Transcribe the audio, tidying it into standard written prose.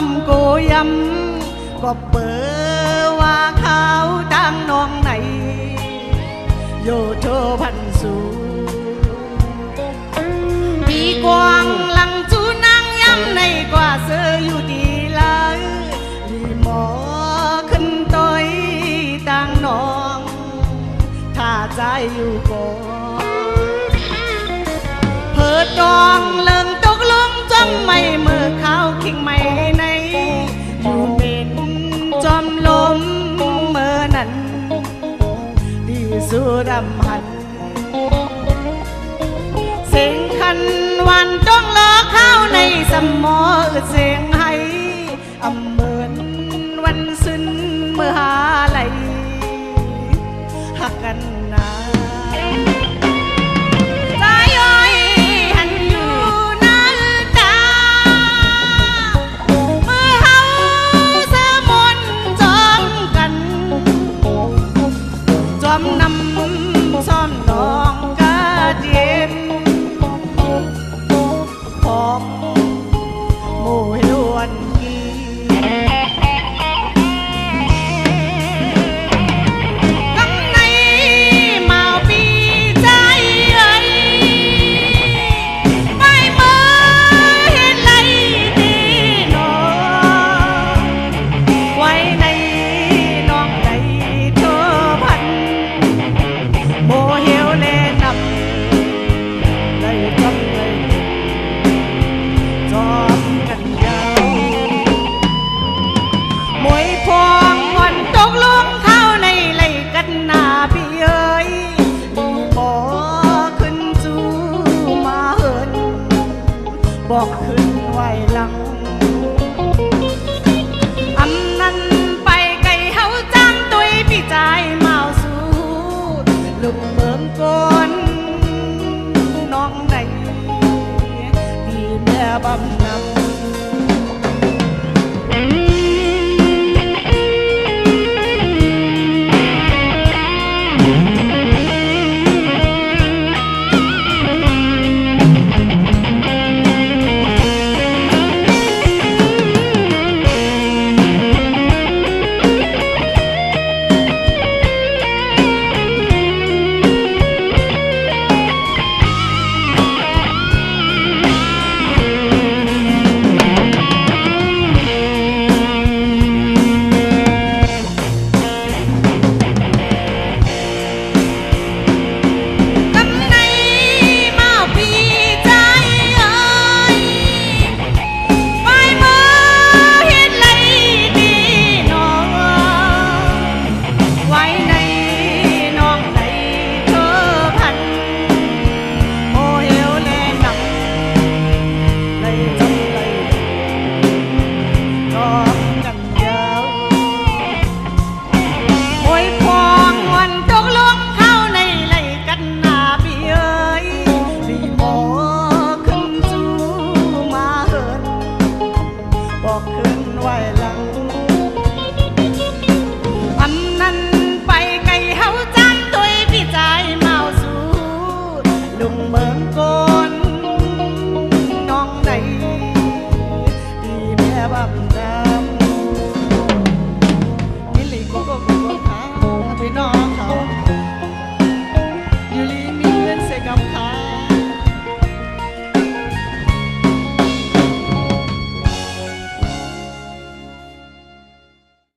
ำโกยำก็เปิดว่าเขาทางน้องไหนโยโทพันสูปีกวางหลังจูนางย้ำในกว่าเสืออยู่ดีเลยลีหมอขึ้นต้อยต่างน้องถ้าใจอยู่ก่อนเพิดดองเลิงตกลงจ้องไม่เมื่อข้าวคิงไม่ในอยู่เป็นจอมลมเมื่อนั้นดีสู้ดำหันเสียงคันวันต้องล้อเข้าในสมอเสียงให้อำเหมือนวันซึ้นเมื่อหาไหลหักกัน